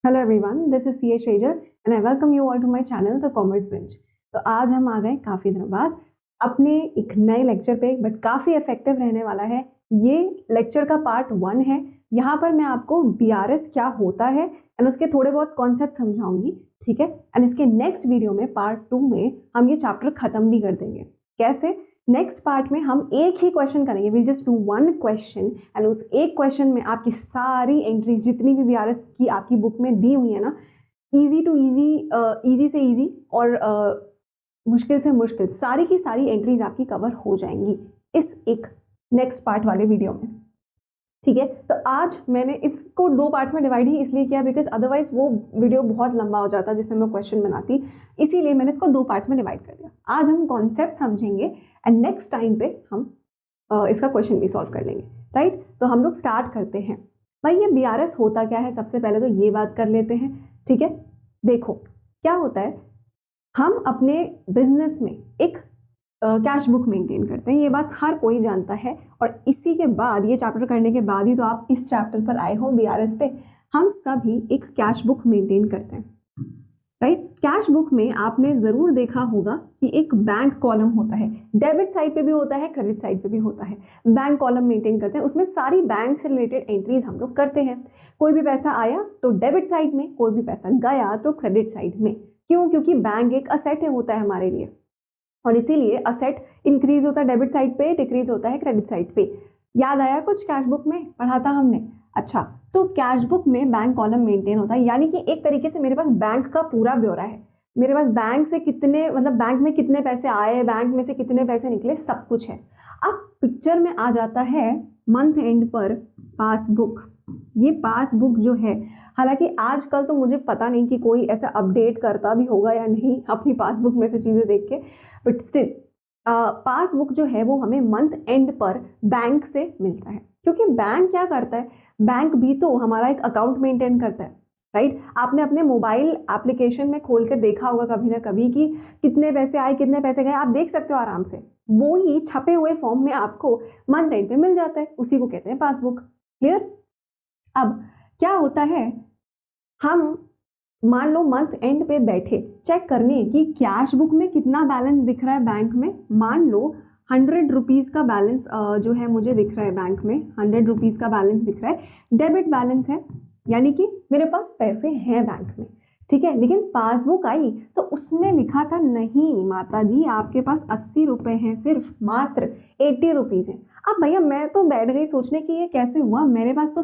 Hello everyone, this is सी शेजर and I welcome you all to my channel the commerce bench. तो आज हम आ गए काफ़ी दिनों बाद अपने एक नए लेक्चर पे, बट काफ़ी इफेक्टिव रहने वाला है। ये लेक्चर का पार्ट 1 है। यहाँ पर मैं आपको बीआरएस क्या होता है एंड उसके थोड़े बहुत कॉन्सेप्ट समझाऊंगी, ठीक है। एंड इसके नेक्स्ट वीडियो में पार्ट 2 में हम ये चैप्टर खत्म भी कर देंगे। कैसे? नेक्स्ट पार्ट में हम एक ही क्वेश्चन करेंगे, will just do one question and उस एक क्वेश्चन में आपकी सारी एंट्रीज जितनी भी बीआरएस की आपकी बुक में दी हुई है ना, इजी टू इजी, इजी से इजी और मुश्किल से मुश्किल, सारी की सारी एंट्रीज आपकी कवर हो जाएंगी इस एक नेक्स्ट पार्ट वाले वीडियो में, ठीक है। तो आज मैंने इसको 2 पार्ट्स में डिवाइड ही इसलिए किया बिकॉज अदरवाइज वो वीडियो बहुत लंबा हो जाता जिसमें मैं क्वेश्चन बनाती, इसीलिए मैंने इसको 2 पार्ट्स में डिवाइड कर दिया। आज हम कॉन्सेप्ट समझेंगे एंड नेक्स्ट टाइम पे हम इसका क्वेश्चन भी सॉल्व कर लेंगे, राइट। तो हम लोग स्टार्ट करते हैं। भाई ये बीआरएस होता क्या है, सबसे पहले तो ये बात कर लेते हैं, ठीक है। देखो क्या होता है, हम अपने बिजनेस में एक कैश बुक मेंटेन करते हैं, ये बात हर कोई जानता है। और इसी के बाद ये चैप्टर करने के बाद ही तो आप इस चैप्टर पर आए हो बीआरएस पे। हम सभी एक कैश बुक मेंटेन करते हैं, राइट। कैश बुक में आपने जरूर देखा होगा कि एक बैंक कॉलम होता है, डेबिट साइड पे भी होता है, क्रेडिट साइड पे भी होता है। बैंक कॉलम मेंटेन करते हैं, उसमें सारी बैंक से रिलेटेड एंट्रीज हम लोग करते हैं। कोई भी पैसा आया तो डेबिट साइड में, कोई भी पैसा गया तो क्रेडिट साइड में। क्यों? क्योंकि बैंक एक असेट होता है हमारे लिए, और इसीलिए असेट इंक्रीज होता है डेबिट साइड पे, डिक्रीज होता है क्रेडिट साइड पे। याद आया कुछ कैश बुक में पढ़ा था हमने? अच्छा, तो कैश बुक में बैंक कॉलम मेंटेन होता है, यानी कि एक तरीके से मेरे पास बैंक का पूरा ब्यौरा है। मेरे पास बैंक से कितने, मतलब बैंक में कितने पैसे आए, बैंक में से कितने पैसे निकले, सब कुछ है। अब पिक्चर में आ जाता है मंथ एंड पर पासबुक। ये पासबुक जो है, हालांकि आजकल तो मुझे पता नहीं कि कोई ऐसा अपडेट करता भी होगा या नहीं अपनी पासबुक में से चीज़ें देख के, बट स्टिल पासबुक जो है वो हमें मंथ एंड पर बैंक से मिलता है। क्योंकि बैंक क्या करता है, बैंक भी तो हमारा एक अकाउंट मेंटेन करता है, राइट। आपने अपने मोबाइल एप्लीकेशन में खोल कर देखा होगा कभी ना कभी कि कितने पैसे आए, कितने पैसे गए, आप देख सकते हो आराम से। वो ही छपे हुए फॉर्म में आपको मंथ एंड पे मिल जाता है, उसी को कहते हैं पासबुक। क्लियर? अब क्या होता है, हम मान लो मंथ एंड पे बैठे चेक करने कि कैश बुक में कितना बैलेंस दिख रहा है बैंक में। मान लो 100 रुपीज़ का बैलेंस जो है मुझे दिख रहा है बैंक में, 100 रुपीज़ का बैलेंस दिख रहा है, डेबिट बैलेंस है, यानी कि मेरे पास पैसे हैं बैंक में, ठीक है। लेकिन पासबुक आई तो उसमें लिखा था, नहीं माता जी आपके पास 80 रुपये हैं, सिर्फ मात्र 80 रुपीज़ हैं। अब भैया मैं तो बैठ गई सोचने कि ये कैसे हुआ, मेरे पास तो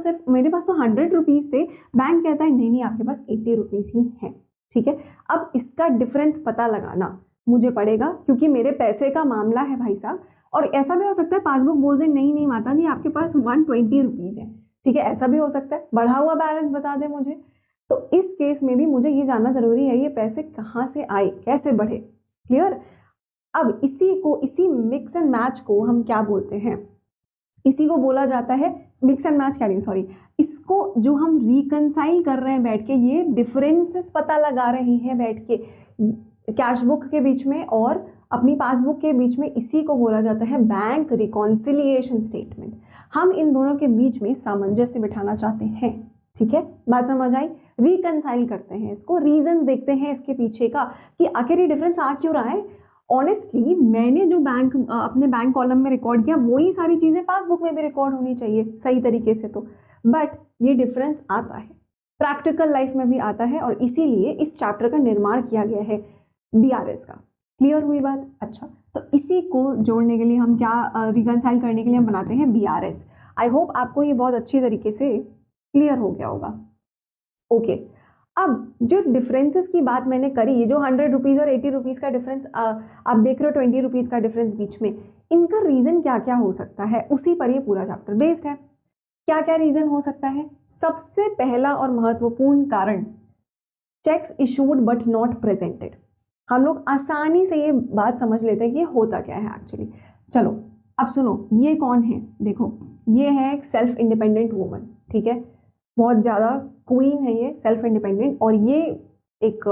100 रुपीज़ थे, बैंक कहता है नहीं नहीं आपके पास 80 रुपीज़ ही है, ठीक है। अब इसका डिफरेंस पता लगाना मुझे पड़ेगा, क्योंकि मेरे पैसे का मामला है भाई साहब। और ऐसा भी हो सकता है पासबुक बोल दे नहीं नहीं माता जी आपके पास 120 रुपीज़ है, ठीक है। ऐसा भी हो सकता है, बढ़ा हुआ बैलेंस बता दे मुझे। तो इस केस में भी मुझे ये जानना जरूरी है, ये पैसे कहाँ से आए, कैसे बढ़े। क्लियर? अब इसी मिक्स एंड मैच को हम क्या बोलते हैं, इसी को बोला जाता है, मिक्स एंड मैच, कह रही हूँ सॉरी, इसको जो हम रिकनसाइल कर रहे हैं बैठ के, ये डिफरेंसेस पता लगा रहे हैं बैठ के कैश बुक के बीच में और अपनी पासबुक के बीच में, इसी को बोला जाता है बैंक रिकॉन्सिलिएशन स्टेटमेंट। हम इन दोनों के बीच में सामंजस्य बिठाना चाहते हैं, ठीक है। बात समझ आई? रिकनसाइल करते हैं इसको, रीजंस देखते हैं इसके पीछे का कि आखिर ये डिफरेंस आ क्यों रहा है। ऑनेस्टली मैंने जो अपने बैंक कॉलम में रिकॉर्ड किया वही सारी चीजें पासबुक में भी रिकॉर्ड होनी चाहिए सही तरीके से, तो बट ये डिफरेंस आता है, प्रैक्टिकल लाइफ में भी आता है, और इसीलिए इस चैप्टर का निर्माण किया गया है बीआरएस का। क्लियर हुई बात? अच्छा, तो इसी को जोड़ने के लिए हम क्या, रिकनसाइल करने के लिए हम बनाते हैं बीआरएस। आई होप आपको ये बहुत अच्छी तरीके से क्लियर हो गया होगा। ओके, अब जो डिफरेंसेस की बात मैंने करी, ये जो 100 रुपीज़ और 80 रुपीज़ का डिफरेंस आप देख रहे हो, 20 रुपीज़ का डिफरेंस बीच में, इनका रीज़न क्या क्या हो सकता है, उसी पर ये पूरा चैप्टर बेस्ड है। क्या क्या रीज़न हो सकता है? सबसे पहला और महत्वपूर्ण कारण, cheques issued but not presented. हम लोग आसानी से ये बात समझ लेते हैं कि ये होता क्या है एक्चुअली। चलो अब सुनो, ये कौन है? देखो ये है एक सेल्फ इंडिपेंडेंट वुमन, ठीक है, बहुत ज़्यादा क्वीन है ये, सेल्फ इंडिपेंडेंट, और ये एक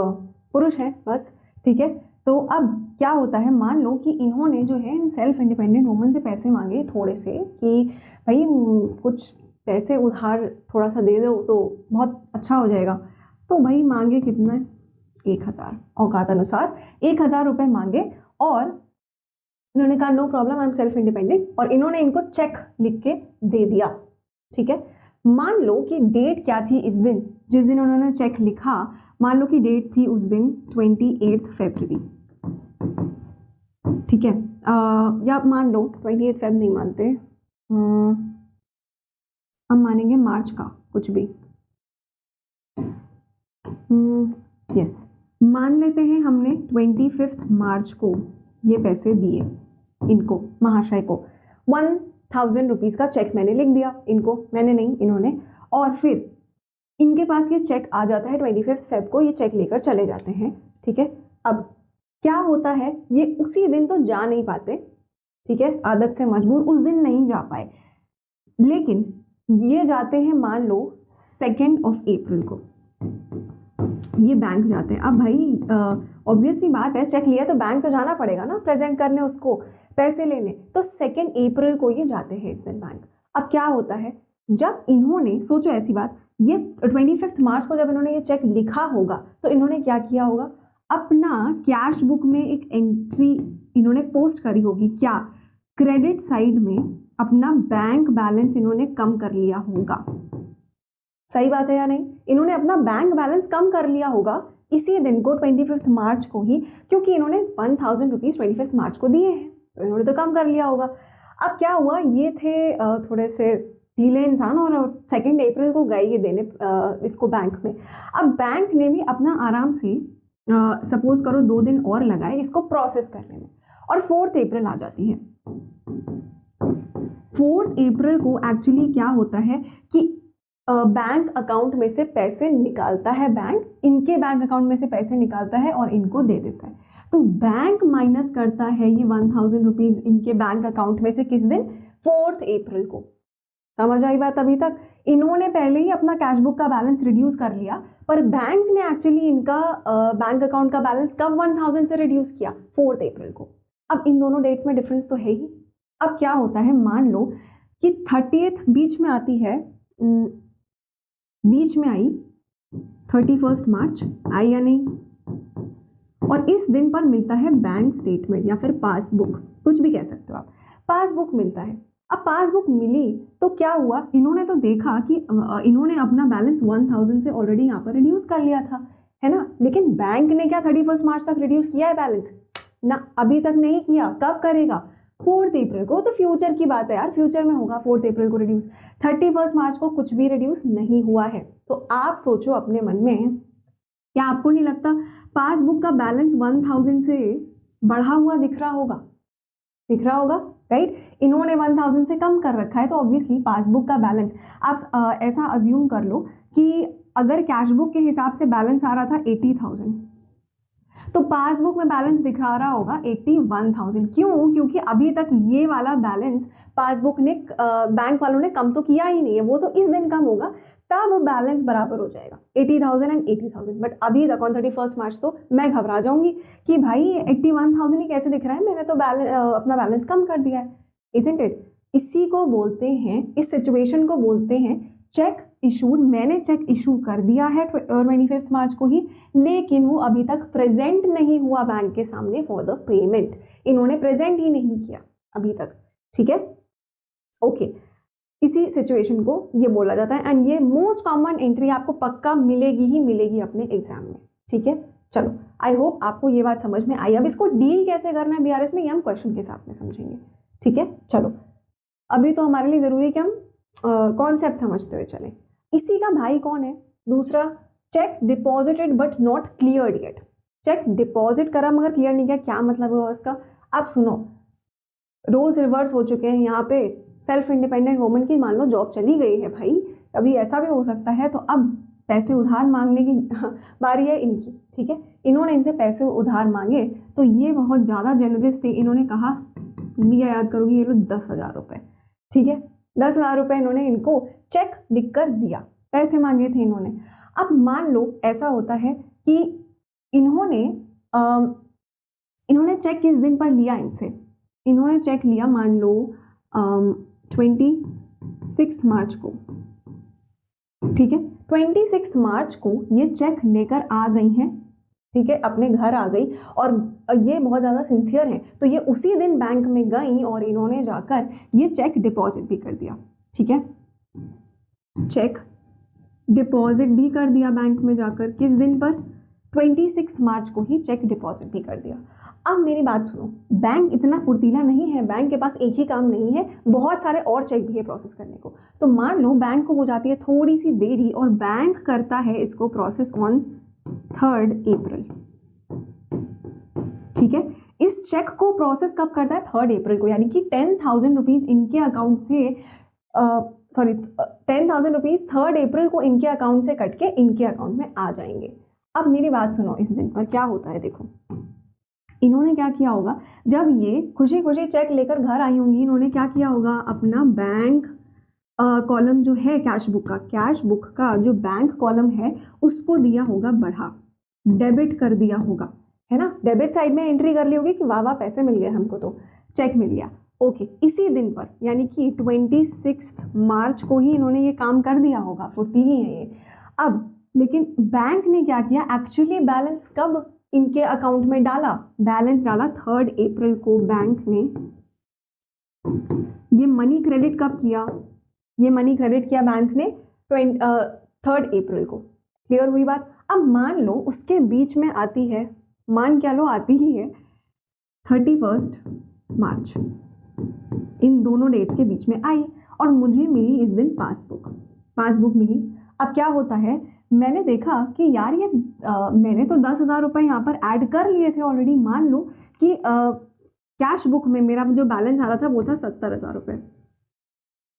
पुरुष है बस, ठीक है। तो अब क्या होता है, मान लो कि इन्होंने जो है इन सेल्फ इंडिपेंडेंट वुमन से पैसे मांगे थोड़े से, कि भाई कुछ पैसे उधार थोड़ा सा दे दो तो बहुत अच्छा हो जाएगा। तो भाई मांगे कितना, 1000, औकात अनुसार 1000 रुपये मांगे और इन्होंने कहा no problem, I am self independent, और इन्होंने इनको चेक लिख के दे दिया। ठीक है, मान लो कि डेट क्या थी इस दिन, जिस दिन उन्होंने चेक लिखा, मान लो कि डेट थी उस दिन 28 फरवरी। ठीक है, या मान लो 28 फेब नहीं मानते, हम मानेंगे मार्च का कुछ भी, यस मान लेते हैं हमने 25 मार्च को ये पैसे दिए इनको, महाशय को 1000 रुपीज़ का चेक मैंने लिख दिया इनको, मैंने नहीं इन्होंने, और फिर इनके पास ये चेक आ जाता है 25 फेब को, ये चेक लेकर चले जाते हैं। ठीक है, अब क्या होता है, ये उसी दिन तो जा नहीं पाते, ठीक है, आदत से मजबूर उस दिन नहीं जा पाए, लेकिन ये जाते हैं मान लो 2 अप्रैल को, ये बैंक जाते हैं। अब भाई ऑब्वियस सी बात है, चेक लिया तो बैंक तो जाना पड़ेगा ना प्रेजेंट करने, उसको पैसे लेने, तो 2 अप्रैल को ये जाते हैं इस दिन बैंक। अब क्या होता है, जब इन्होंने, सोचो ऐसी बात, ये 25 मार्च को जब इन्होंने ये चेक लिखा होगा तो इन्होंने क्या किया होगा, अपना कैश बुक में एक एंट्री इन्होंने पोस्ट करी होगी, क्या, क्रेडिट साइड में अपना बैंक बैलेंस इन्होंने कम कर लिया होगा। सही बात है या नहीं, इन्होंने अपना बैंक बैलेंस कम कर लिया होगा इसी दिन को, 25 मार्च को ही, क्योंकि इन्होंने 1000 रुपीज़ 25 मार्च को दिए हैं, तो इन्होंने तो कम कर लिया होगा। अब क्या हुआ, ये थे थोड़े से ढीले इंसान, और 2 अप्रैल को गए ये देने इसको बैंक में। अब बैंक ने भी अपना आराम से सपोज करो 2 दिन और लगाए इसको प्रोसेस करने में, और 4 अप्रैल आ जाती है। 4 अप्रैल को एक्चुअली क्या होता है कि बैंक अकाउंट में से पैसे निकालता है बैंक, इनके बैंक अकाउंट में से पैसे निकालता है और इनको दे देता है। तो बैंक माइनस करता है ये 1000 रुपीज़ इनके बैंक अकाउंट में से किस दिन, 4 अप्रैल को। समझ आई बात अभी तक, इन्होंने पहले ही अपना कैश बुक का बैलेंस रिड्यूस कर लिया, पर बैंक ने एक्चुअली इनका बैंक अकाउंट का बैलेंस कब 1000 से रिड्यूस किया, 4 अप्रैल को। अब इन दोनों डेट्स में डिफरेंस तो है ही। अब क्या होता है, मान लो कि 30th बीच में आती है, बीच में आई 31 मार्च, आई या नहीं, और इस दिन पर मिलता है बैंक स्टेटमेंट या फिर पासबुक, कुछ भी कह सकते हो आप, पासबुक मिलता है। अब पासबुक मिली तो क्या हुआ, इन्होंने तो देखा कि इन्होंने अपना बैलेंस 1000 से ऑलरेडी यहाँ पर रिड्यूस कर लिया था, है ना, लेकिन बैंक ने क्या 31 मार्च तक रिड्यूस किया है बैलेंस ना, अभी तक नहीं किया। कब करेगा, 4 अप्रैल को। तो फ्यूचर की बात है यार, फ्यूचर में होगा 4 अप्रैल को रिड्यूस, 31 मार्च को कुछ भी रिड्यूस नहीं हुआ है। तो आप सोचो अपने मन में, क्या आपको नहीं लगता पासबुक का बैलेंस 1000 से बढ़ा हुआ दिख रहा होगा, दिख रहा होगा, राइट। इन्होंने 1000 से कम कर रखा है, तो ऑब्वियसली पासबुक का बैलेंस आप ऐसा अज्यूम कर लो कि अगर कैश बुक के हिसाब से बैलेंस आ रहा था 80,000, तो पासबुक में बैलेंस दिखा रहा होगा 81,000। क्यों, क्योंकि अभी तक ये वाला बैलेंस पासबुक ने बैंक वालों ने कम तो किया ही नहीं है, वो तो इस दिन कम होगा, तब बैलेंस बराबर हो जाएगा 80,000 एंड 80,000। बट अभी तक ऑन 31 मार्च तो मैं घबरा जाऊंगी कि भाई 81,000 ही कैसे दिख रहा है, मैंने तो अपना बैलेंस कम कर दिया है, इजंट इट। इसी को बोलते हैं, इस सिचुएशन को बोलते हैं चेक इशूड। मैंने चेक इशू कर दिया है 25 मार्च को ही, लेकिन वो अभी तक प्रेजेंट नहीं हुआ बैंक के सामने फॉर द पेमेंट, इन्होंने प्रेजेंट ही नहीं किया अभी तक, ठीक है, ओके। इसी सिचुएशन को ये बोला जाता है, एंड ये मोस्ट कॉमन एंट्री आपको पक्का मिलेगी ही मिलेगी अपने एग्जाम में, ठीक है। चलो, आई होप आपको ये बात समझ में आई। अब इसको डील कैसे करना है बीआरएस में, ये हम क्वेश्चन के साथ में समझेंगे, ठीक है। चलो, अभी तो हमारे लिए जरूरी कि हम कॉन्सेप्ट समझते हुए चलें। इसी का भाई कौन है, दूसरा, cheques deposited but not cleared yet. Cheque deposit करा मगर क्लियर नहीं किया, क्या मतलब है उसका। अब सुनो, रोल्स रिवर्स हो चुके हैं यहाँ पे। सेल्फ इंडिपेंडेंट वुमन की मान लो जॉब चली गई है भाई, अभी ऐसा भी हो सकता है, तो अब पैसे उधार मांगने की बारी है इनकी, ठीक है। इन्होंने इनसे पैसे उधार मांगे, तो ये बहुत ज़्यादा जेनरस थे, इन्होंने कहा, मिया याद करोगी, ये लो 10,000 रुपये, ठीक है, 10,000 रुपये इन्होंने इनको चेक लिख कर दिया, पैसे मांगे थे इन्होंने। अब मान लो ऐसा होता है कि इन्होंने चेक किस दिन पर लिया इनसे, इन्होंने चेक लिया मान लो 26 मार्च को, ठीक है, 26 मार्च को ये चेक लेकर आ गई हैं, ठीक है, अपने घर आ गई और ये बहुत ज़्यादा सिंसियर है, तो ये उसी दिन बैंक में गई और इन्होंने जाकर ये चेक डिपॉजिट भी कर दिया, ठीक है, चेक डिपॉजिट भी कर दिया बैंक में जाकर। किस दिन पर? 26 मार्च को ही चेक डिपॉजिट भी कर दिया। अब मेरी बात सुनो, बैंक इतना फुर्तीला नहीं है, बैंक के पास एक ही काम नहीं है, बहुत सारे और चेक भी है प्रोसेस करने को। तो मान लो बैंक को हो जाती है थोड़ी सी देरी और बैंक करता है इसको प्रोसेस ऑन 3rd अप्रैल, ठीक है। इस चेक को प्रोसेस कब करता है? 3rd अप्रैल को, यानी कि 10,000 रुपीज़ इनके अकाउंट से 10,000 रुपीज़ 3rd अप्रैल को इनके अकाउंट से कट के इनके अकाउंट में आ जाएंगे। अब मेरी बात सुनो, इस दिन पर क्या होता है, देखो इन्होंने क्या किया होगा, जब ये खुशी खुशी चेक लेकर घर आई होंगी, इन्होंने क्या किया होगा, अपना बैंक कॉलम जो है कैश बुक का जो बैंक कॉलम है उसको दिया होगा बढ़ा, डेबिट कर दिया होगा, है ना, डेबिट साइड में एंट्री कर ली होगी कि वाह वाह पैसे मिल गए हमको, तो चेक मिल गया, ओके। इसी दिन पर यानी कि 26 मार्च को ही इन्होंने ये काम कर दिया होगा, फुर्तीली है ये। अब लेकिन बैंक ने क्या किया, एक्चुअली बैलेंस कब इनके अकाउंट में डाला? बैलेंस डाला 3rd अप्रैल को बैंक ने। ये मनी क्रेडिट कब किया? ये मनी क्रेडिट किया बैंक ने 3rd अप्रैल को। क्लियर हुई बात? अब मान लो उसके बीच में आती है, मान क्या लो आती ही है 31 मार्च, इन दोनों डेट्स के बीच में आई और मुझे मिली इस दिन पासबुक मिली। अब क्या होता है, मैंने देखा कि यार ये मैंने तो 10,000 रुपये यहाँ पर ऐड कर लिए थे ऑलरेडी। मान लो कि कैश बुक में मेरा जो बैलेंस आ रहा था वो था 70,000 रुपये,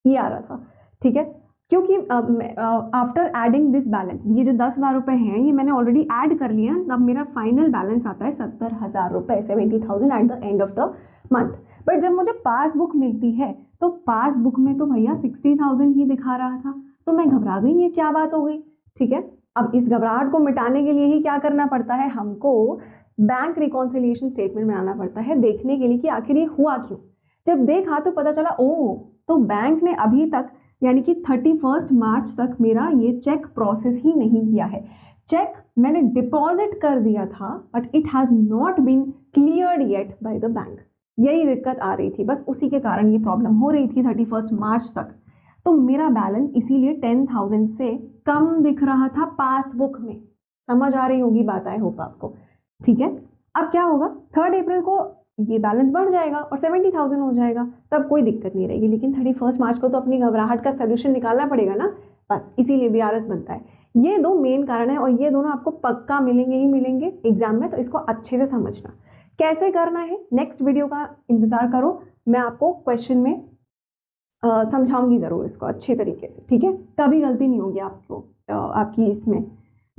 ये आ रहा था, ठीक है, क्योंकि आफ्टर एडिंग दिस बैलेंस ये जो 10,000 रुपये हैं ये मैंने ऑलरेडी ऐड कर लिया, तब मेरा फाइनल बैलेंस आता है 70,000 रुपये, 70,000 at the end of the month. But जब मुझे पासबुक मिलती है तो पासबुक में तो भैया 60,000 ही दिखा रहा था, तो मैं घबरा गई, ये क्या बात हो गई, ठीक है। अब इस घबराहट को मिटाने के लिए ही क्या करना पड़ता है, हमको बैंक रिकॉन्सिलिएशन स्टेटमेंट बनाना पड़ता है, देखने के लिए कि आखिर ये हुआ क्यों। जब देखा तो पता चला, ओ तो बैंक ने अभी तक यानी कि 31 मार्च तक मेरा ये चेक प्रोसेस ही नहीं किया है। चेक मैंने डिपॉजिट कर दिया था but it has not been cleared yet by the bank. यही दिक्कत आ रही थी, बस उसी के कारण ये प्रॉब्लम हो रही थी 31 मार्च तक। तो मेरा बैलेंस इसीलिए 10,000 से कम दिख रहा था पासबुक में। समझ आ रही होगी बात, आई होप आपको, ठीक है। अब क्या होगा, 3rd अप्रैल को ये बैलेंस बढ़ जाएगा और 70,000 हो जाएगा, तब कोई दिक्कत नहीं रहेगी। लेकिन 31 मार्च को तो अपनी घबराहट का सोल्यूशन निकालना पड़ेगा ना, बस इसीलिए बीआरएस बनता है। ये दो मेन कारण है और ये दोनों आपको पक्का मिलेंगे ही मिलेंगे एग्जाम में, तो इसको अच्छे से समझना। कैसे करना है नेक्स्ट वीडियो का इंतजार करो, मैं आपको क्वेश्चन में समझाऊंगी ज़रूर इसको अच्छे तरीके से, ठीक है। कभी गलती नहीं होगी आपको आपकी इसमें,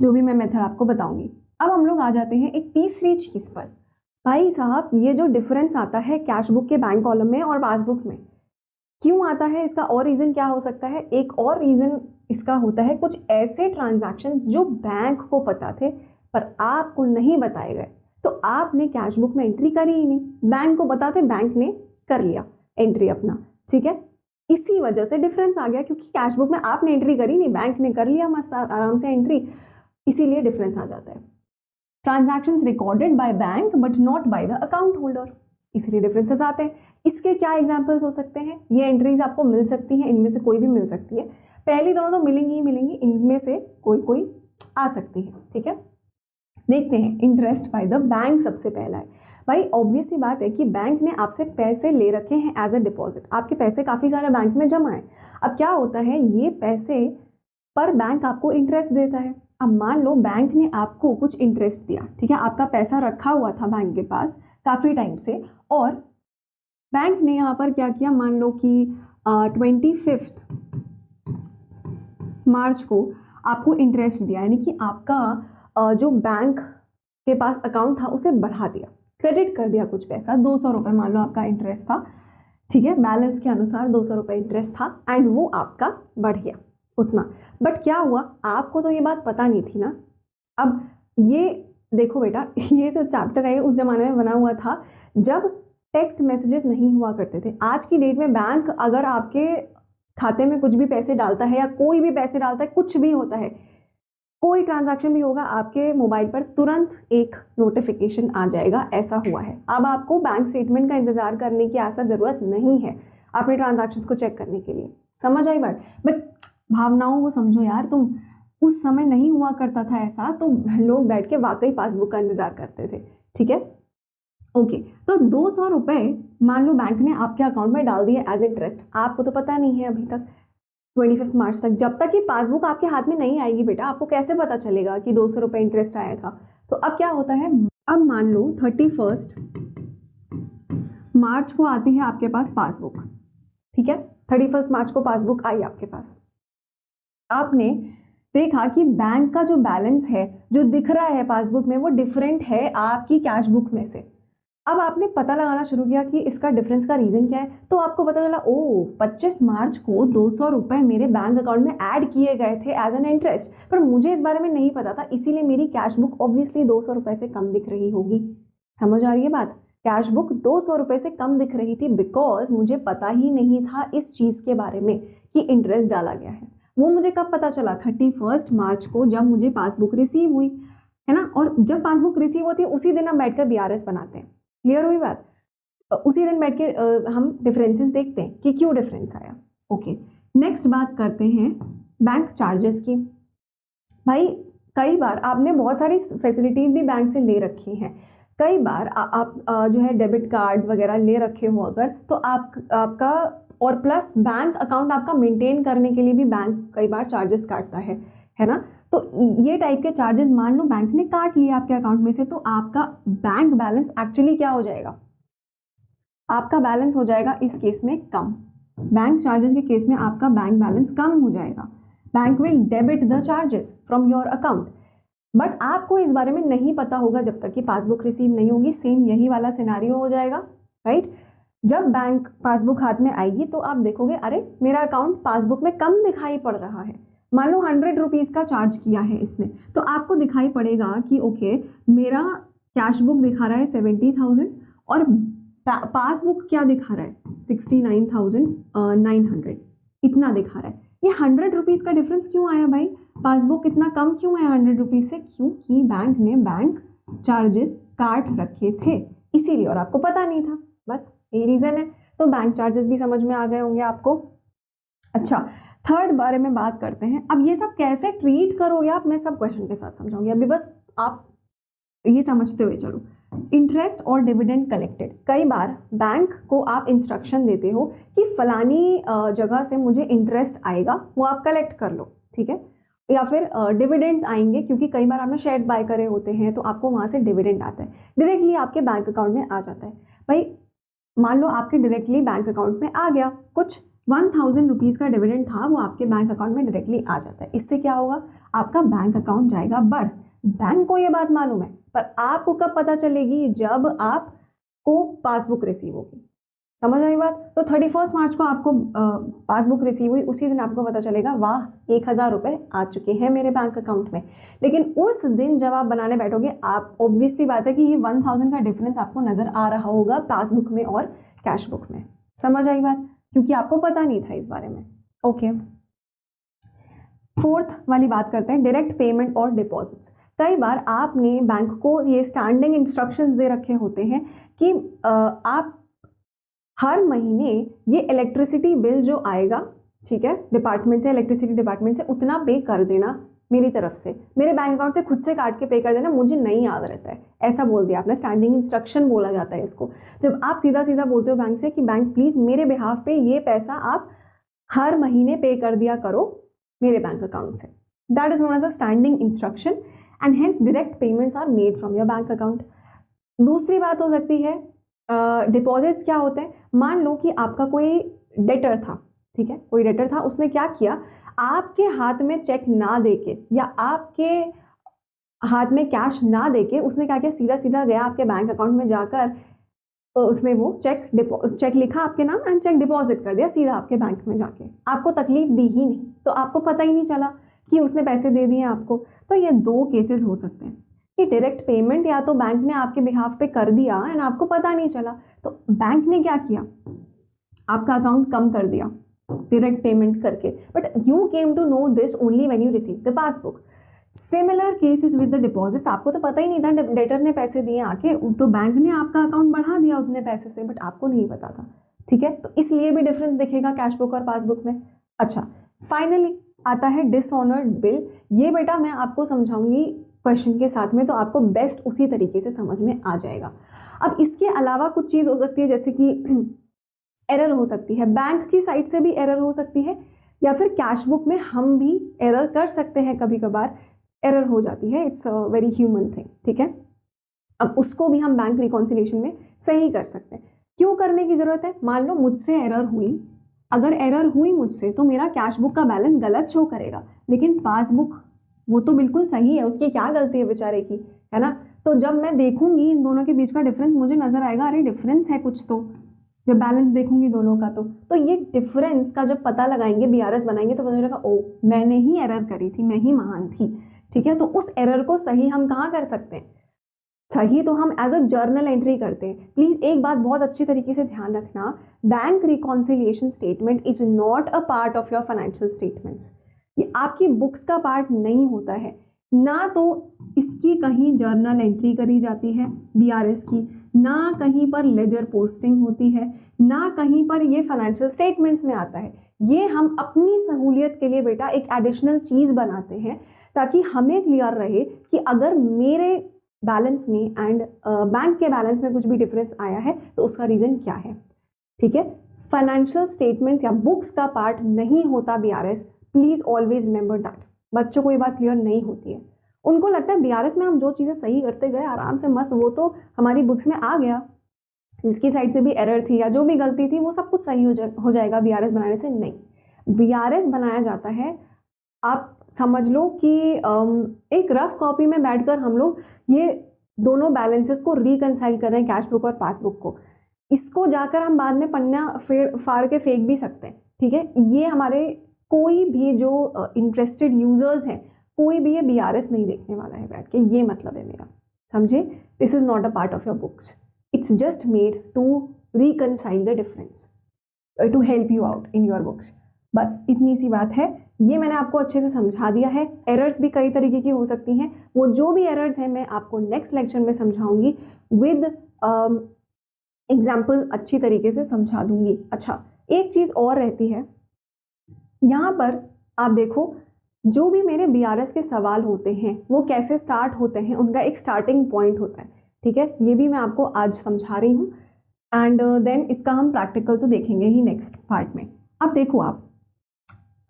जो भी मैं मेथड आपको बताऊंगी। अब हम लोग आ जाते हैं एक तीसरी चीज़ पर। भाई साहब, ये जो डिफरेंस आता है कैश बुक के बैंक कॉलम में और पासबुक में, क्यों आता है, इसका और रीज़न क्या हो सकता है? एक और रीज़न इसका होता है, कुछ ऐसे ट्रांजैक्शंस जो बैंक को पता थे पर आपको नहीं बताए गए, तो आपने कैश बुक में एंट्री करी ही नहीं, बैंक को पता थे, बैंक ने कर लिया एंट्री अपना, ठीक है। इसी वजह से डिफरेंस आ गया, क्योंकि कैश बुक में आपने एंट्री करी नहीं, बैंक ने कर लिया मस्त आराम से एंट्री, इसीलिए डिफरेंस आ जाता है। Transactions recorded by bank but not by the account holder, इसलिए डिफरेंसेस आते हैं। इसके क्या एग्जांपल्स हो सकते हैं? ये एंट्रीज आपको मिल सकती हैं, इनमें से कोई भी मिल सकती है, पहली दोनों तो मिलेंगी ही मिलेंगी, इनमें से कोई कोई आ सकती है, ठीक है। देखते हैं, इंटरेस्ट बाय द बैंक सबसे पहला है। भाई ऑब्वियस सी बात है कि बैंक ने आपसे पैसे ले रखे हैं एज अ डिपॉजिट, आपके पैसे काफ़ी सारे बैंक में जमा है। अब क्या होता है, ये पैसे पर बैंक आपको इंटरेस्ट देता है। अब मान लो बैंक ने आपको कुछ इंटरेस्ट दिया, ठीक है, आपका पैसा रखा हुआ था बैंक के पास काफ़ी टाइम से, और बैंक ने यहाँ पर क्या किया, मान लो कि 25 मार्च को आपको इंटरेस्ट दिया, यानी कि आपका जो बैंक के पास अकाउंट था उसे बढ़ा दिया, क्रेडिट कर दिया कुछ पैसा, 200 रुपये मान लो आपका इंटरेस्ट था, ठीक है, बैलेंस के अनुसार 200 रुपये इंटरेस्ट था एंड वो आपका बढ़ गया उतना। बट क्या हुआ, आपको तो ये बात पता नहीं थी ना। अब ये देखो बेटा, ये जो चैप्टर है उस ज़माने में बना हुआ था जब टेक्स्ट मैसेजेस नहीं हुआ करते थे। आज की डेट में बैंक अगर आपके खाते में कुछ भी पैसे डालता है या कोई भी पैसे डालता है, कुछ भी होता है, कोई ट्रांजैक्शन भी होगा, आपके मोबाइल पर तुरंत एक नोटिफिकेशन आ जाएगा ऐसा हुआ है। अब आपको बैंक स्टेटमेंट का इंतजार करने की ऐसा ज़रूरत नहीं है अपने ट्रांजैक्शंस को चेक करने के लिए। समझ आई बात? बट भावनाओं को समझो यार, तुम उस समय नहीं हुआ करता था ऐसा, तो लोग बैठ के वाकई पासबुक का इंतजार करते थे। ठीक है, ओके। तो 200 रुपये मान लो बैंक ने आपके अकाउंट में डाल दिए एज इंटरेस्ट, आपको तो पता नहीं है अभी तक 25 मार्च तक, जब तक कि पासबुक आपके हाथ में नहीं आएगी बेटा, आपको कैसे पता चलेगा कि 200 रुपये इंटरेस्ट आया था। तो अब क्या होता है, अब मान लो 31 मार्च को आती है आपके पास पासबुक। ठीक है, 31 मार्च को पासबुक आई आपके पास, आपने देखा कि बैंक का जो बैलेंस है जो दिख रहा है पासबुक में वो डिफरेंट है आपकी कैश बुक में से। अब आपने पता लगाना शुरू किया कि इसका डिफरेंस का रीजन क्या है, तो आपको पता चला ओ 25 मार्च को 200 रुपये मेरे बैंक अकाउंट में ऐड किए गए थे एज एन इंटरेस्ट, पर मुझे इस बारे में नहीं पता था, इसीलिए मेरी कैश बुक ऑब्वियसली 200 रुपये से कम दिख रही होगी। समझ आ रही है बात? कैश बुक 200 रुपये से कम दिख रही थी बिकॉज मुझे पता ही नहीं था इस चीज़ के बारे में कि इंटरेस्ट डाला गया है। वो मुझे कब पता चला? 31 मार्च को, जब मुझे पासबुक रिसीव हुई, है ना। और जब पासबुक रिसीव होती है उसी दिन हम बैठकर बीआरएस बनाते हैं। क्लियर हुई बात? उसी दिन बैठ के हम डिफरेंसेस देखते हैं कि क्यों डिफरेंस आया। ओके, नेक्स्ट बात करते हैं बैंक चार्जेस की। भाई कई बार आपने बहुत सारी फैसिलिटीज़ भी बैंक से ले रखी हैं, कई बार आप जो है डेबिट कार्ड्स वगैरह ले रखे हो अगर, तो आपका और प्लस बैंक अकाउंट आपका मेंटेन करने के लिए भी बैंक कई बार चार्जेस काटता है ना। तो ये टाइप के चार्जेस मान लो बैंक ने काट लिया आपके अकाउंट में से, तो आपका बैंक बैलेंस एक्चुअली क्या हो जाएगा? आपका बैलेंस हो जाएगा इस केस में कम। बैंक चार्जेस के केस में आपका बैंक बैलेंस कम हो जाएगा। Bank will debit the charges from your account, but आपको इस बारे में नहीं पता होगा जब तक कि पासबुक रिसीव नहीं होगी। सेम यही वाला सिनारियो हो जाएगा, राइट? जब बैंक पासबुक हाथ में आएगी तो आप देखोगे अरे मेरा अकाउंट पासबुक में कम दिखाई पड़ रहा है। मान लो 100 रुपीज़ का चार्ज किया है इसने, तो आपको दिखाई पड़ेगा कि ओके मेरा कैश बुक दिखा रहा है 70,000 और पासबुक क्या दिखा रहा है 69,900, इतना दिखा रहा है। ये 100 रुपीज़ का डिफरेंस क्यों आया भाई? पासबुक इतना कम क्यों है 100 रुपीज़ से? क्योंकि बैंक ने बैंक चार्जेस काट रखे थे इसीलिए, और आपको पता नहीं था, बस यही रीज़न है। तो बैंक चार्जेस भी समझ में आ गए होंगे आपको। अच्छा, थर्ड बारे में बात करते हैं। अब ये सब कैसे ट्रीट करोगे आप, मैं सब क्वेश्चन के साथ समझाऊंगी, अभी बस आप ये समझते हुए चलो। इंटरेस्ट और डिविडेंड कलेक्टेड, कई बार बैंक को आप इंस्ट्रक्शन देते हो कि फलानी जगह से मुझे इंटरेस्ट आएगा, वो आप कलेक्ट कर लो, ठीक है। या फिर डिविडेंड्स आएंगे, क्योंकि कई बार आपने शेयर्स बाय करे होते हैं तो आपको वहाँ से डिविडेंड आता है, डायरेक्टली आपके बैंक अकाउंट में आ जाता है। भाई मान लो आपके डायरेक्टली बैंक अकाउंट में आ गया, कुछ 1000 रुपीज़ का डिविडेंड था, वो आपके बैंक अकाउंट में डायरेक्टली आ जाता है। इससे क्या होगा? आपका बैंक अकाउंट जाएगा बढ़। बैंक को ये बात मालूम है, पर आपको कब पता चलेगी? जब आपको पासबुक रिसीव होगी। समझ आई बात? तो 31 मार्च को आपको पासबुक रिसीव हुई, उसी दिन आपको पता चलेगा वाह 1000 रुपये आ चुके हैं मेरे बैंक अकाउंट में। लेकिन उस दिन जब आप बनाने बैठोगे, आप ऑब्वियसली बात है कि ये 1000 का डिफरेंस आपको नजर आ रहा होगा पासबुक में और कैश बुक में। समझ आई बात? क्योंकि आपको पता नहीं था इस बारे में। ओके, फोर्थ वाली बात करते हैं, डायरेक्ट पेमेंट और डिपॉजिट्स। कई बार आपने बैंक को ये स्टैंडिंग इंस्ट्रक्शंस दे रखे होते हैं कि आप हर महीने ये इलेक्ट्रिसिटी बिल जो आएगा, ठीक है, डिपार्टमेंट से, इलेक्ट्रिसिटी डिपार्टमेंट से, उतना पे कर देना मेरी तरफ से, मेरे बैंक अकाउंट से खुद से काट के पे कर देना, मुझे नहीं याद रहता है। ऐसा बोल दिया आपने, स्टैंडिंग इंस्ट्रक्शन बोला जाता है इसको। जब आप सीधा सीधा बोलते हो बैंक से कि बैंक प्लीज़ मेरे बिहाफ पे ये पैसा आप हर महीने पे कर दिया करो मेरे बैंक अकाउंट से, that is known as a standing instruction and hence direct payments are made from your bank account. दूसरी बात हो सकती है डिपॉजिट्स। क्या होते हैं? मान लो कि आपका कोई डेटर था, ठीक है, कोई डेटर था, उसने क्या किया, आपके हाथ में चेक ना देके या आपके हाथ में कैश ना देके उसने क्या किया, सीधा सीधा गया आपके बैंक अकाउंट में जाकर उसने वो चेक लिखा आपके नाम एंड चेक डिपॉजिट कर दिया सीधा आपके बैंक में जाके, आपको तकलीफ दी ही नहीं, तो आपको पता ही नहीं चला कि उसने पैसे दे दिए आपको। तो ये दो केसेस हो सकते हैं कि डायरेक्ट पेमेंट या तो बैंक ने आपके बिहाफ पे कर दिया एंड आपको पता नहीं चला, तो बैंक ने क्या किया, आपका अकाउंट कम कर दिया, डायरेक्ट पेमेंट करके, but you came to know this only when you receive the passbook. Similar cases with the deposits, आपको तो पता ही नहीं था, डेटर ने पैसे दिए आके, तो बैंक ने आपका अकाउंट बढ़ा दिया उतने पैसे से, बट आपको नहीं पता था, ठीक है। तो इसलिए भी डिफरेंस दिखेगा कैश बुक और पासबुक में। अच्छा, फाइनली आता है डिसऑनर्ड बिल। ये बेटा मैं आपको समझाऊंगी क्वेश्चन के साथ में, तो आपको बेस्ट उसी तरीके से समझ में आ जाएगा। अब इसके अलावा कुछ चीज़ हो सकती है, जैसे कि एरर हो सकती है, बैंक की साइड से भी एरर हो सकती है, या फिर कैश बुक में हम भी एरर कर सकते हैं, कभी कभार एरर हो जाती है, it's a very human thing, ठीक है। अब उसको भी हम बैंक रिकॉन्सिलिएशन में सही कर सकते हैं। क्यों करने की ज़रूरत है? मान लो मुझसे एरर हुई, अगर एरर हुई मुझसे तो मेरा कैश बुक का बैलेंस गलत शो करेगा, लेकिन पासबुक वो तो बिल्कुल सही है, उसकी क्या गलती है बेचारे की, है ना। तो जब मैं देखूंगी इन दोनों के बीच का डिफरेंस, मुझे नजर आएगा अरे डिफरेंस है कुछ तो, जब बैलेंस देखूंगी दोनों का, तो ये डिफरेंस का जब पता लगाएंगे, बीआरएस बनाएंगे, तो पता चलेगा ओ मैंने ही एरर करी थी, मैं ही महान थी, ठीक है। तो उस एरर को सही हम कहाँ कर सकते हैं? सही तो हम एज अ जर्नल एंट्री करते हैं। प्लीज एक बात बहुत अच्छी तरीके से ध्यान रखना, bank reconciliation statement is not a part of your financial statements. ये आपकी बुक्स का पार्ट नहीं होता है, ना तो इसकी कहीं जर्नल एंट्री करी जाती है बीआरएस की, ना कहीं पर लेजर पोस्टिंग होती है, ना कहीं पर ये फाइनेंशियल स्टेटमेंट्स में आता है। ये हम अपनी सहूलियत के लिए बेटा एक एडिशनल चीज बनाते हैं, ताकि हमें क्लियर रहे कि अगर मेरे बैलेंस में एंड बैंक के बैलेंस में कुछ भी डिफरेंस आया है तो उसका रीजन क्या है, ठीक है। फाइनेंशियल स्टेटमेंट्स या बुक्स का पार्ट नहीं होता BRS, please always remember that. बच्चों को ये बात क्लियर नहीं होती है, उनको लगता है बीआरएस में हम जो चीज़ें सही करते गए आराम से मस्त, वो तो हमारी बुक्स में आ गया, जिसकी साइड से भी एरर थी या जो भी गलती थी वो सब कुछ सही हो जाएगा बीआरएस बनाने से। नहीं, बीआरएस बनाया जाता है, आप समझ लो कि एक रफ कॉपी में बैठकर हम लोग ये दोनों बैलेंसेस को रिकंसाइल कर रहे हैं, कैश बुक और पासबुक को। इसको जाकर हम बाद में पन्ना फाड़ के फेंक भी सकते हैं, ठीक है। ये हमारे कोई भी जो इंटरेस्टेड यूजर्स हैं, कोई भी ये बीआरएस नहीं देखने वाला है बैठ के, ये मतलब है मेरा, समझे। This is not a part of your books, it's just made to reconcile the difference, to help you out in your books. बस इतनी सी बात है, ये मैंने आपको अच्छे से समझा दिया है। एरर्स भी कई तरीके की हो सकती हैं, वो जो भी एरर्स हैं मैं आपको नेक्स्ट लेक्चर में समझाऊंगी, विद एग्जाम्पल अच्छी तरीके से समझा दूंगी। अच्छा, एक चीज़ और रहती है यहाँ पर, आप देखो जो भी मेरे बीआरएस के सवाल होते हैं वो कैसे स्टार्ट होते हैं, उनका एक स्टार्टिंग पॉइंट होता है, ठीक है। ये भी मैं आपको आज समझा रही हूँ, एंड देन इसका हम प्रैक्टिकल तो देखेंगे ही नेक्स्ट पार्ट में। अब देखो आप,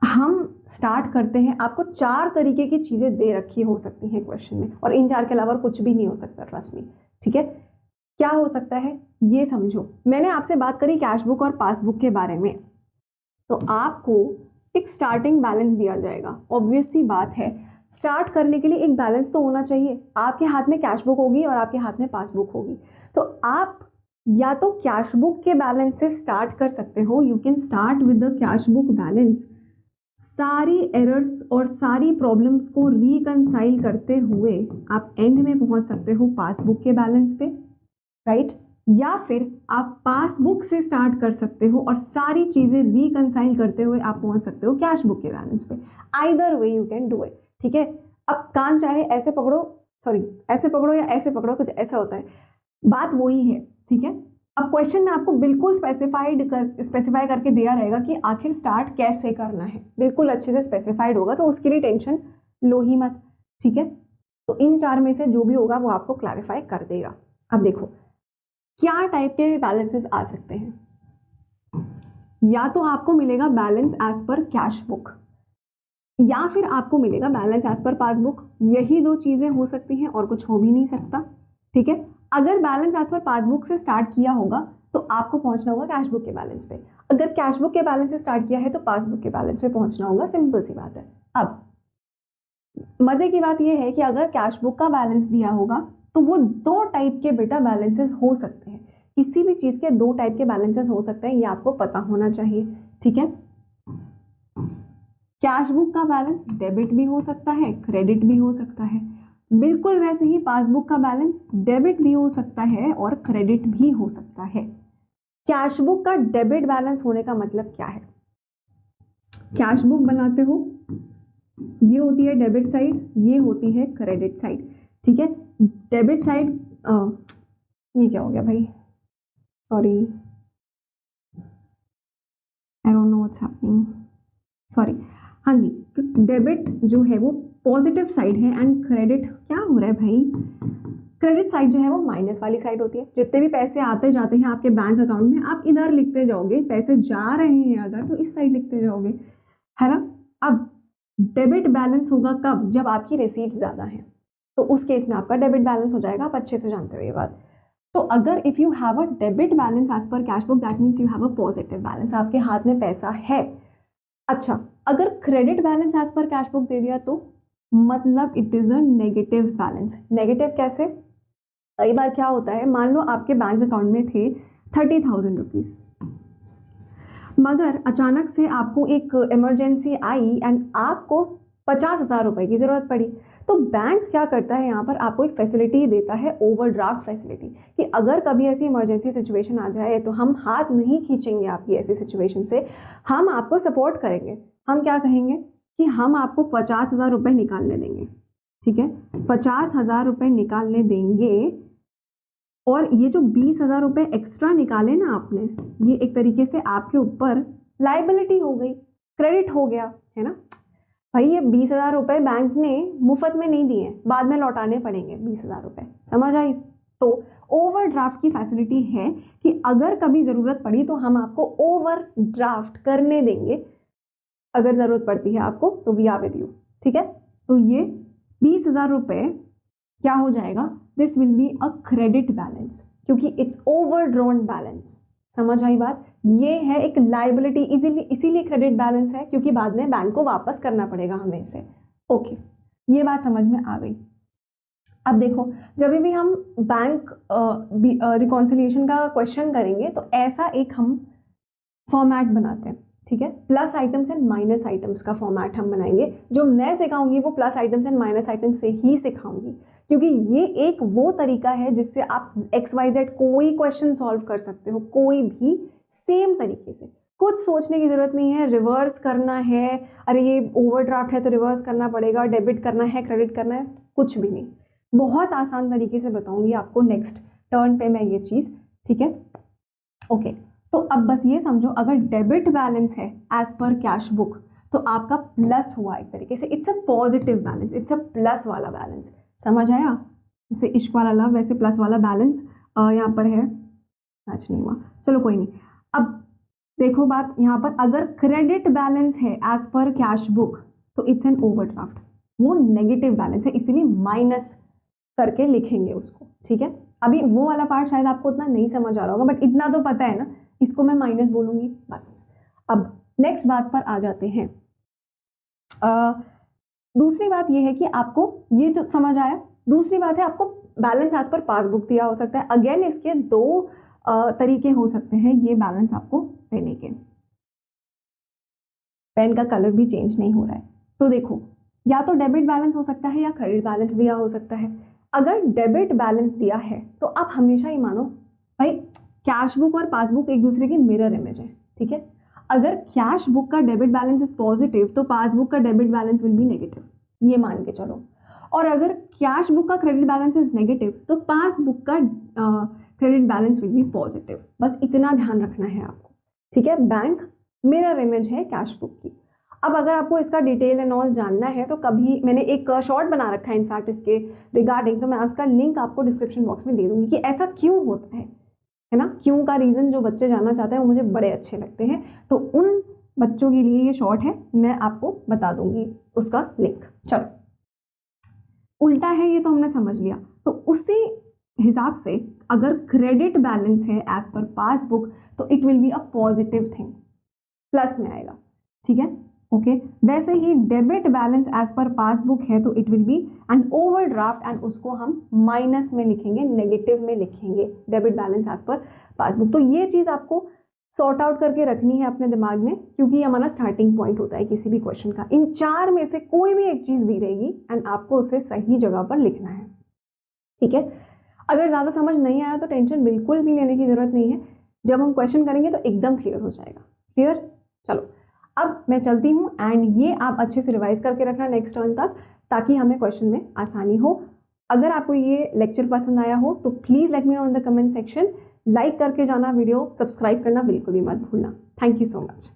हम स्टार्ट करते हैं, आपको 4 तरीके की चीज़ें दे रखी हो सकती हैं क्वेश्चन में, और इन 4 के अलावा कुछ भी नहीं हो सकता, ट्रस्ट मी, ठीक है। क्या हो सकता है ये समझो। मैंने आपसे बात करी कैश बुक और पासबुक के बारे में, तो आपको एक स्टार्टिंग बैलेंस दिया जाएगा। ऑब्वियस सी बात है, स्टार्ट करने के लिए एक बैलेंस तो होना चाहिए। आपके हाथ में कैश बुक होगी और आपके हाथ में पासबुक होगी, तो आप या तो कैश बुक के बैलेंस से स्टार्ट कर सकते हो, you can start with the cash book balance, सारी एरर्स और सारी प्रॉब्लम्स को रिकंसाइल करते हुए आप एंड में पहुंच सकते हो पासबुक के बैलेंस पे, राइट। या फिर आप पासबुक से स्टार्ट कर सकते हो और सारी चीज़ें रिकंसाइल करते हुए आप पहुंच सकते हो कैश बुक के बैलेंस पे। Either way you can do it, ठीक है। अब कान चाहे ऐसे पकड़ो, सॉरी ऐसे पकड़ो या ऐसे पकड़ो, कुछ ऐसा होता है, बात वही है, ठीक है। अब क्वेश्चन में आपको बिल्कुल स्पेसिफाई करके दिया रहेगा कि आखिर स्टार्ट कैसे करना है, बिल्कुल अच्छे से स्पेसिफाइड होगा, तो उसके लिए टेंशन लो ही मत, ठीक है। तो इन 4 में से जो भी होगा वो आपको क्लैरिफाई कर देगा। अब देखो क्या टाइप के बैलेंसेस आ सकते हैं, या तो आपको मिलेगा balance as per cash book, या फिर आपको मिलेगा बैलेंस एज पर पासबुक। यही 2 चीजें हो सकती हैं और कुछ हो भी नहीं सकता, ठीक है। अगर बैलेंस एज पर पासबुक से स्टार्ट किया होगा तो आपको पहुंचना होगा कैश बुक के बैलेंस पे, अगर कैश बुक के बैलेंस से स्टार्ट किया है तो पासबुक के बैलेंस पे पहुंचना होगा, सिंपल सी बात है। अब मजे की बात यह है कि अगर कैश बुक का बैलेंस दिया होगा तो वो 2 टाइप के बेटा बैलेंसेस हो सकते हैं, किसी भी चीज के 2 टाइप के बैलेंसेस हो सकते हैं, ये आपको पता होना चाहिए, ठीक है। कैश बुक का बैलेंस डेबिट भी हो सकता है, क्रेडिट भी हो सकता है, बिल्कुल वैसे ही पासबुक का बैलेंस डेबिट भी हो सकता है और क्रेडिट भी हो सकता है। कैश बुक का डेबिट बैलेंस होने का मतलब क्या है? कैश बुक बनाते हो, ये होती है डेबिट साइड, ये होती है क्रेडिट साइड, ठीक है। डेबिट साइड, ये क्या हो गया भाई, sorry, I don't know what's happening, sorry. हाँ जी, डेबिट जो है वो पॉजिटिव साइड है एंड क्रेडिट, क्या हो रहा है भाई, क्रेडिट साइड जो है वो माइनस वाली साइड होती है। जितने भी पैसे आते जाते हैं आपके बैंक अकाउंट में, आप इधर लिखते जाओगे, पैसे जा रहे हैं अगर तो इस साइड लिखते जाओगे, है ना। अब डेबिट बैलेंस होगा कब, जब आपकी रिसीट्स ज़्यादा हैं, तो उस केस में आपका डेबिट बैलेंस हो जाएगा, आप अच्छे से जानते हो ये बात। तो अगर if you have a debit balance as per cash book, that means you have a positive balance, आपके हाथ में पैसा है। अच्छा, अगर credit balance as per cash book दे दिया तो मतलब it is a negative balance. Negative कैसे, कई बार क्या होता है, मान लो आपके बैंक अकाउंट में थे 30,000 रुपीज़, मगर अचानक से आपको एक इमरजेंसी आई एंड आपको 50,000 रुपए की ज़रूरत पड़ी, तो बैंक क्या करता है, यहाँ पर आपको एक फैसिलिटी देता है, ओवरड्राफ्ट फैसिलिटी, कि अगर कभी ऐसी इमरजेंसी सिचुएशन आ जाए तो हम हाथ नहीं खींचेंगे आपकी ऐसी सिचुएशन से, हम आपको सपोर्ट करेंगे। हम क्या कहेंगे कि हम आपको 50,000 रुपये निकालने देंगे, ठीक है, 50,000 रुपये निकालने देंगे, और ये जो 20,000 रुपये एक्स्ट्रा निकाले ना आपने, ये एक तरीके से आपके ऊपर लाइबिलिटी हो गई, क्रेडिट हो गया, है ना भाई। ये 20,000 रुपये बैंक ने मुफ्त में नहीं दिए, बाद में लौटाने पड़ेंगे 20,000 रुपये, समझ आई। तो ओवरड्राफ्ट की फैसिलिटी है कि अगर कभी ज़रूरत पड़ी तो हम आपको ओवरड्राफ्ट करने देंगे, अगर ज़रूरत पड़ती है आपको तो वी आर विद यू, ठीक है। तो ये 20,000 रुपये क्या हो जाएगा, this will be a credit balance, क्योंकि इट्स ओवरड्रॉन बैलेंस, समझ आई बात। ये है एक लाइबिलिटी, इसीलिए क्रेडिट बैलेंस है, क्योंकि बाद में बैंक को वापस करना पड़ेगा हमें इसे। ओके, ये बात समझ में आ गई। अब देखो, जब भी हम बैंक रिकॉन्सिलिएशन का क्वेश्चन करेंगे तो ऐसा एक हम फॉर्मेट बनाते हैं, ठीक है। Plus items and minus items का फॉर्मेट हम बनाएंगे। जो मैं सिखाऊंगी वो plus items and minus items से ही सिखाऊंगी, क्योंकि ये एक वो तरीका है जिससे आप XYZ कोई क्वेश्चन सॉल्व कर सकते हो, कोई भी सेम तरीके से। कुछ सोचने की जरूरत नहीं है, रिवर्स करना है, अरे ये ओवरड्राफ्ट है तो रिवर्स करना पड़ेगा, डेबिट करना है, क्रेडिट करना है, कुछ भी नहीं। बहुत आसान तरीके से बताऊंगी आपको नेक्स्ट टर्न पे मैं ये चीज़, ठीक है। ओके, तो अब बस ये समझो, अगर डेबिट बैलेंस है एज पर कैश बुक तो आपका प्लस हुआ एक तरीके से, it's a positive balance, it's a plus वाला बैलेंस, समझ आया। जैसे इश्क वाला लव, वैसे प्लस वाला बैलेंस यहाँ पर है, मैच नहीं हुआ, चलो कोई नहीं। अब देखो बात यहाँ पर, अगर क्रेडिट बैलेंस है एज पर कैश बुक तो इट्स एन ओवरड्राफ्ट, वो नेगेटिव बैलेंस है, इसीलिए माइनस करके लिखेंगे उसको, ठीक है। अभी वो वाला पार्ट शायद आपको उतना नहीं समझ आ रहा होगा, बट इतना तो पता है ना, इसको मैं माइनस बोलूंगी बस। अब नेक्स्ट बात पर आ जाते हैं। दूसरी बात यह है कि आपको ये जो समझ आया, दूसरी बात है आपको बैलेंस एज पर पासबुक दिया हो सकता है। अगेन इसके दो तरीके हो सकते हैं ये बैलेंस आपको देने के। पेन का कलर भी चेंज नहीं हो रहा है, तो देखो, या तो डेबिट बैलेंस हो सकता है या क्रेडिट बैलेंस दिया हो सकता है। अगर डेबिट बैलेंस दिया है तो आप हमेशा ही मानो भाई कैश बुक और पासबुक एक दूसरे की मिरर इमेज है, ठीक है। अगर कैश बुक का डेबिट बैलेंस इज पॉजिटिव तो पासबुक का debit balance will be negative, ये मान के चलो। और अगर कैश बुक का क्रेडिट बैलेंस इज नेगेटिव तो पासबुक का credit balance will be positive, बस इतना ध्यान रखना है आपको, ठीक है। बैंक मिरर इमेज है कैश बुक की। अब अगर आपको इसका डिटेल एंड ऑल जानना है तो कभी मैंने एक शॉर्ट बना रखा है इनफैक्ट इसके रिगार्डिंग, तो मैं उसका लिंक आपको डिस्क्रिप्शन बॉक्स में दे दूंगी कि ऐसा क्यों होता है ना। क्यों का रीज़न जो बच्चे जानना चाहते हैं वो मुझे बड़े अच्छे लगते हैं, तो उन बच्चों के लिए ये शॉर्ट है, मैं आपको बता दूंगी उसका लिंक। चलो, उल्टा है ये तो हमने समझ लिया, तो उसी हिसाब से अगर क्रेडिट बैलेंस है एज पर पासबुक तो it will be a positive thing, plus में आएगा, ठीक है। ओके, वैसे ही debit balance as per passbook है तो it will be an overdraft and उसको हम माइनस में लिखेंगे, नेगेटिव में लिखेंगे, debit balance as per passbook. तो ये चीज़ आपको सॉर्ट आउट करके रखनी है अपने दिमाग में, क्योंकि ये हमारा स्टार्टिंग पॉइंट होता है किसी भी क्वेश्चन का। इन चार में से कोई भी एक चीज़ दी रहेगी एंड आपको उसे सही जगह पर लिखना है, ठीक है। अगर ज़्यादा समझ नहीं आया तो टेंशन बिल्कुल भी लेने की ज़रूरत नहीं है, जब हम क्वेश्चन करेंगे तो एकदम क्लियर हो जाएगा। क्लियर, चलो अब मैं चलती हूँ एंड ये आप अच्छे से रिवाइज करके रखना नेक्स्ट टर्न तक, ताकि हमें क्वेश्चन में आसानी हो। अगर आपको ये लेक्चर पसंद आया हो तो please let me know in the comment section. Like करके जाना वीडियो, सब्सक्राइब करना बिल्कुल भी मत भूलना। Thank you so much.